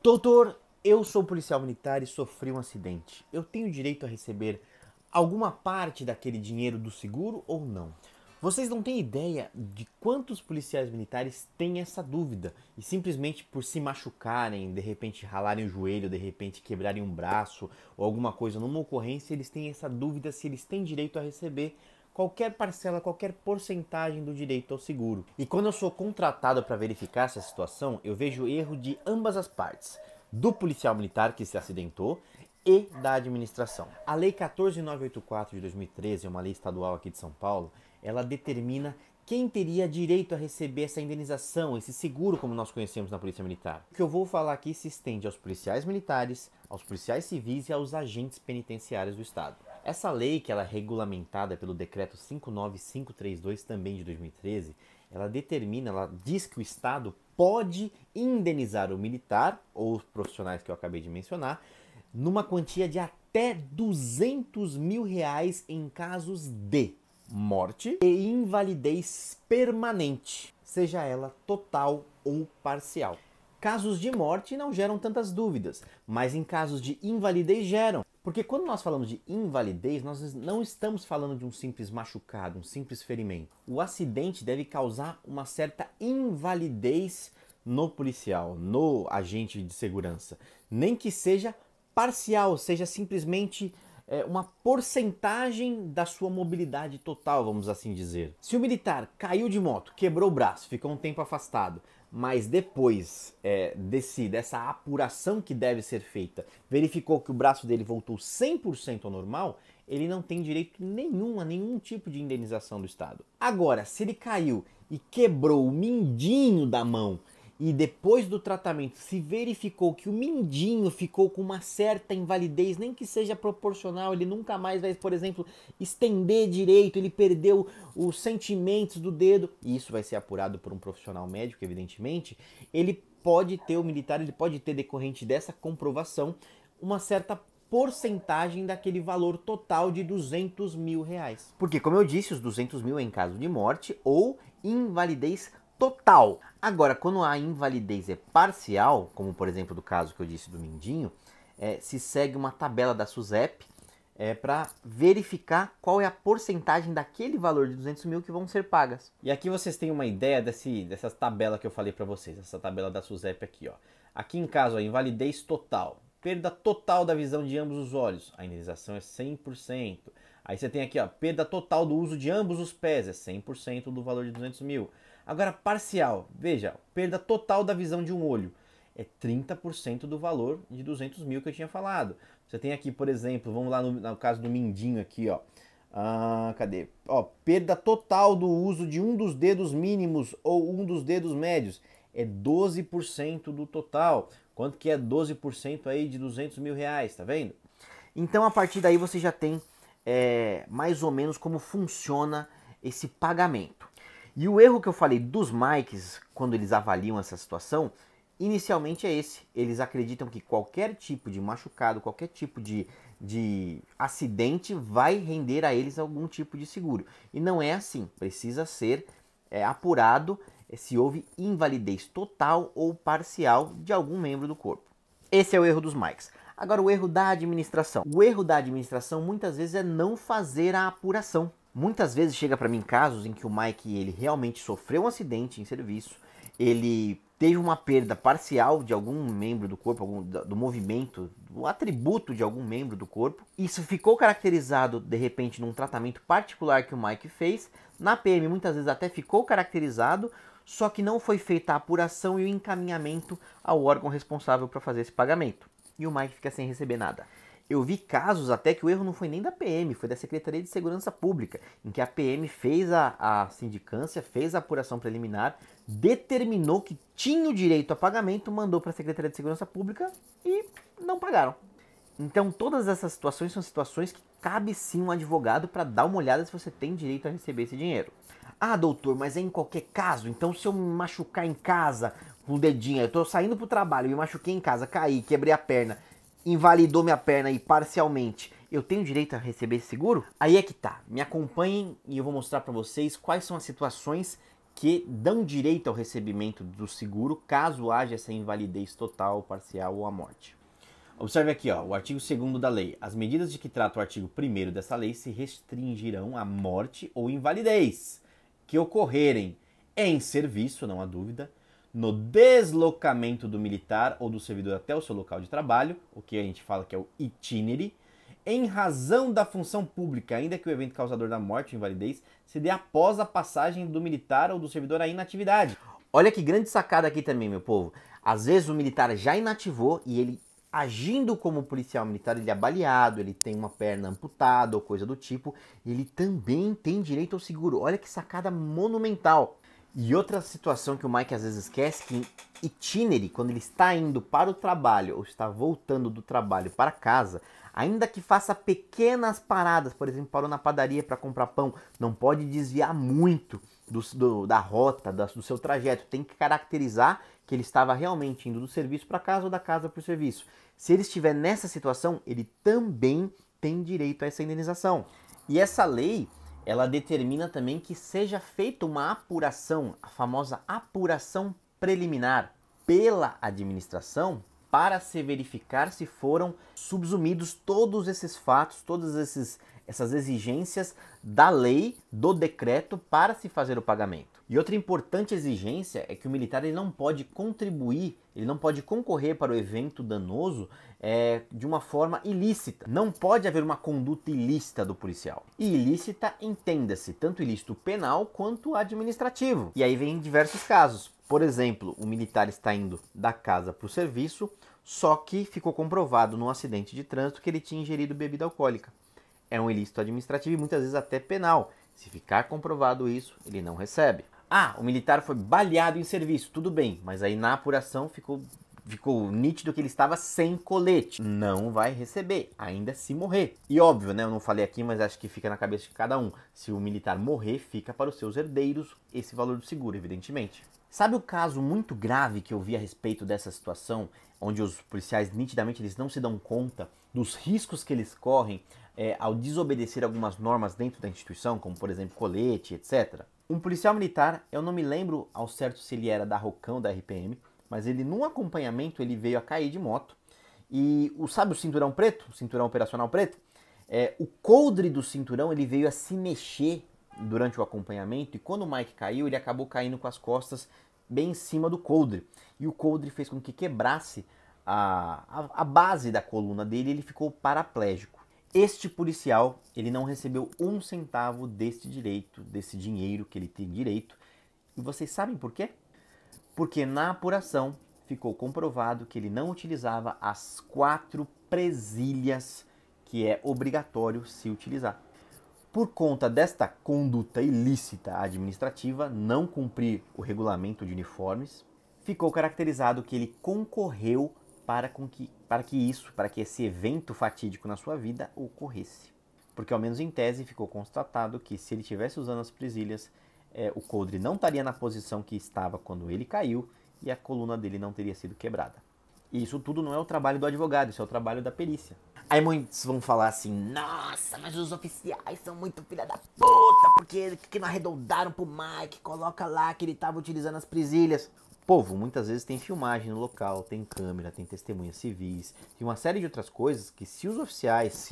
Doutor, eu sou policial militar e sofri um acidente. Eu tenho direito a receber alguma parte daquele dinheiro do seguro ou não? Vocês não têm ideia de quantos policiais militares têm essa dúvida e simplesmente por se machucarem, de repente ralarem o joelho, de repente quebrarem um braço ou alguma coisa numa ocorrência, eles têm essa dúvida se eles têm direito a receber qualquer parcela, qualquer porcentagem do direito ao seguro. E quando eu sou contratado para verificar essa situação, eu vejo erro de ambas as partes, do policial militar que se acidentou e da administração. A Lei 14.984 de 2013, uma lei estadual aqui de São Paulo, ela determina quem teria direito a receber essa indenização, esse seguro como nós conhecemos na Polícia Militar. O que eu vou falar aqui se estende aos policiais militares, aos policiais civis e aos agentes penitenciários do Estado. Essa lei, que ela é regulamentada pelo Decreto 59532, também de 2013, ela determina, ela diz que o Estado pode indenizar o militar, ou os profissionais que eu acabei de mencionar, numa quantia de até R$200 mil em casos de morte e invalidez permanente, seja ela total ou parcial. Casos de morte não geram tantas dúvidas, mas em casos de invalidez geram. Porque quando nós falamos de invalidez, nós não estamos falando de um simples machucado, um simples ferimento. O acidente deve causar uma certa invalidez no policial, no agente de segurança. Nem que seja parcial, seja simplesmente uma porcentagem da sua mobilidade total, vamos assim dizer. Se o militar caiu de moto, quebrou o braço, ficou um tempo afastado, mas depois dessa apuração que deve ser feita, verificou que o braço dele voltou 100% ao normal, ele não tem direito nenhum a nenhum tipo de indenização do Estado. Agora, se ele caiu e quebrou o mindinho da mão, e depois do tratamento se verificou que o mindinho ficou com uma certa invalidez, nem que seja proporcional, ele nunca mais vai, por exemplo, estender direito, ele perdeu os sentimentos do dedo, e isso vai ser apurado por um profissional médico, evidentemente, o militar pode ter, decorrente dessa comprovação, uma certa porcentagem daquele valor total de R$200 mil. Porque, como eu disse, os 200 mil é em caso de morte ou invalidez total. Agora, quando a invalidez é parcial, como por exemplo do caso que eu disse do mindinho, se segue uma tabela da SUSEP para verificar qual é a porcentagem daquele valor de 200 mil que vão ser pagas. E aqui vocês têm uma ideia dessa tabela que eu falei para vocês, essa tabela da SUSEP aqui, ó. Aqui em caso, a invalidez total, perda total da visão de ambos os olhos, a indenização é 100%. Aí você tem aqui, ó, perda total do uso de ambos os pés, é 100% do valor de 200 mil. Agora, parcial, veja, perda total da visão de um olho, é 30% do valor de 200 mil que eu tinha falado. Você tem aqui, por exemplo, vamos lá no caso do mindinho aqui, ó. Cadê? Ó, perda total do uso de um dos dedos mínimos ou um dos dedos médios, é 12% do total. Quanto que é 12% aí de 200 mil reais, tá vendo? Então, a partir daí você já tem mais ou menos como funciona esse pagamento. E o erro que eu falei dos Mikes, quando eles avaliam essa situação, inicialmente é esse. Eles acreditam que qualquer tipo de machucado, qualquer tipo de acidente vai render a eles algum tipo de seguro. E não é assim. Precisa ser apurado se houve invalidez total ou parcial de algum membro do corpo. Esse é o erro dos Mikes. Agora, o erro da administração. O erro da administração muitas vezes é não fazer a apuração. Muitas vezes chega para mim casos em que o Mike ele realmente sofreu um acidente em serviço, ele teve uma perda parcial de algum membro do corpo, do movimento, do atributo de algum membro do corpo. Isso ficou caracterizado de repente num tratamento particular que o Mike fez. Na PM muitas vezes até ficou caracterizado, só que não foi feita a apuração e o encaminhamento ao órgão responsável para fazer esse pagamento. E o Mike fica sem receber nada. Eu vi casos até que o erro não foi nem da PM, foi da Secretaria de Segurança Pública, em que a PM fez a sindicância, fez a apuração preliminar, determinou que tinha o direito a pagamento, mandou para a Secretaria de Segurança Pública e não pagaram. Então todas essas situações são situações que cabe sim um advogado para dar uma olhada se você tem direito a receber esse dinheiro. Ah, doutor, mas é em qualquer caso, então se eu me machucar em casa com o dedinho, eu estou saindo para o trabalho, me machuquei em casa, caí, quebrei a perna, invalidou minha perna aí parcialmente, eu tenho direito a receber esse seguro? Aí é que tá, me acompanhem e eu vou mostrar para vocês quais são as situações que dão direito ao recebimento do seguro caso haja essa invalidez total, parcial ou a morte. Observe aqui, ó, o artigo 2º da lei. As medidas de que trata o artigo 1º dessa lei se restringirão à morte ou invalidez que ocorrerem em serviço, não há dúvida, no deslocamento do militar ou do servidor até o seu local de trabalho, o que a gente fala que é o itinere, em razão da função pública, ainda que o evento causador da morte ou invalidez se dê após a passagem do militar ou do servidor à inatividade. Olha que grande sacada aqui também, meu povo. Às vezes o militar já inativou e ele, agindo como policial militar, ele é baleado, ele tem uma perna amputada ou coisa do tipo, ele também tem direito ao seguro. Olha que sacada monumental. E outra situação que o Mike às vezes esquece, que em itinere, quando ele está indo para o trabalho ou está voltando do trabalho para casa, ainda que faça pequenas paradas, por exemplo, parou na padaria para comprar pão, não pode desviar muito da rota, do seu trajeto. Tem que caracterizar que ele estava realmente indo do serviço para casa ou da casa para o serviço. Se ele estiver nessa situação, ele também tem direito a essa indenização. E essa lei, ela determina também que seja feita uma apuração, a famosa apuração preliminar, pela administração, para se verificar se foram subsumidos todos esses fatos, todas essas exigências da lei, do decreto, para se fazer o pagamento. E outra importante exigência é que o militar ele não pode contribuir, ele não pode concorrer para o evento danoso de uma forma ilícita. Não pode haver uma conduta ilícita do policial. E ilícita, entenda-se, tanto ilícito penal quanto administrativo. E aí vem diversos casos. Por exemplo, o militar está indo da casa para o serviço, só que ficou comprovado num acidente de trânsito que ele tinha ingerido bebida alcoólica. É um ilícito administrativo e muitas vezes até penal. Se ficar comprovado isso, ele não recebe. Ah, o militar foi baleado em serviço, tudo bem, mas aí na apuração ficou nítido que ele estava sem colete. Não vai receber, ainda se morrer. E óbvio, né, eu não falei aqui, mas acho que fica na cabeça de cada um. Se o militar morrer, fica para os seus herdeiros esse valor do seguro, evidentemente. Sabe o caso muito grave que eu vi a respeito dessa situação, onde os policiais nitidamente eles não se dão conta dos riscos que eles correm ao desobedecer algumas normas dentro da instituição, como por exemplo colete, etc. Um policial militar, eu não me lembro ao certo se ele era da Rocão, da RPM, mas ele num acompanhamento ele veio a cair de moto e sabe o cinturão preto, o cinturão operacional preto? O coldre do cinturão ele veio a se mexer durante o acompanhamento e quando o Mike caiu ele acabou caindo com as costas bem em cima do coldre e o coldre fez com que quebrasse a base da coluna dele e ele ficou paraplégico. Este policial, ele não recebeu um centavo desse direito, desse dinheiro que ele tem direito. E vocês sabem por quê? Porque na apuração ficou comprovado que ele não utilizava as 4 presilhas que é obrigatório se utilizar. Por conta desta conduta ilícita administrativa, não cumprir o regulamento de uniformes, ficou caracterizado que ele concorreu para que esse evento fatídico na sua vida ocorresse. Porque ao menos em tese ficou constatado que se ele estivesse usando as presilhas, o coldre não estaria na posição que estava quando ele caiu e a coluna dele não teria sido quebrada. E isso tudo não é o trabalho do advogado, isso é o trabalho da perícia. Aí muitos vão falar assim, nossa, mas os oficiais são muito filha da puta, porque não arredondaram pro Mike, coloca lá que ele estava utilizando as presilhas. Povo, muitas vezes tem filmagem no local, tem câmera, tem testemunhas civis, tem uma série de outras coisas que se os oficiais,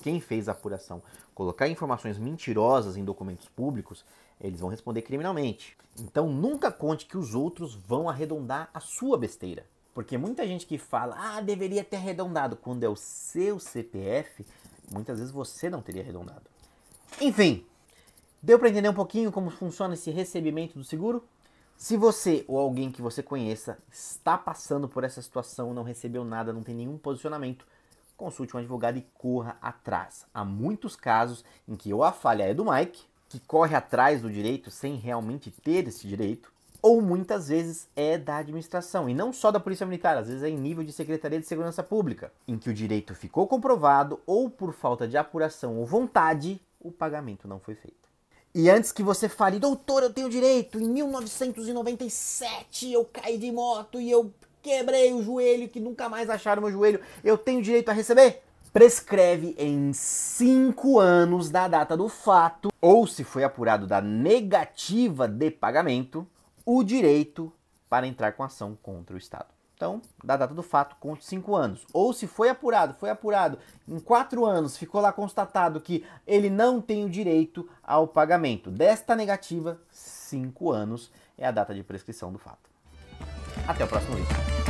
quem fez a apuração, colocar informações mentirosas em documentos públicos, eles vão responder criminalmente. Então nunca conte que os outros vão arredondar a sua besteira. Porque muita gente que fala, deveria ter arredondado, quando é o seu CPF, muitas vezes você não teria arredondado. Enfim, deu para entender um pouquinho como funciona esse recebimento do seguro? Se você ou alguém que você conheça está passando por essa situação, não recebeu nada, não tem nenhum posicionamento, consulte um advogado e corra atrás. Há muitos casos em que ou a falha é do Mike, que corre atrás do direito sem realmente ter esse direito, ou muitas vezes é da administração, e não só da Polícia Militar, às vezes é em nível de Secretaria de Segurança Pública, em que o direito ficou comprovado ou por falta de apuração ou vontade, o pagamento não foi feito. E antes que você fale, doutor, eu tenho direito, em 1997 eu caí de moto e eu quebrei o joelho, que nunca mais acharam meu joelho, eu tenho direito a receber? prescreve em 5 anos da data do fato, ou se foi apurado da negativa de pagamento, o direito para entrar com ação contra o Estado. Então, da data do fato, conte 5 anos. Ou se foi apurado em 4 anos, ficou lá constatado que ele não tem o direito ao pagamento desta negativa, 5 anos é a data de prescrição do fato. Até o próximo vídeo.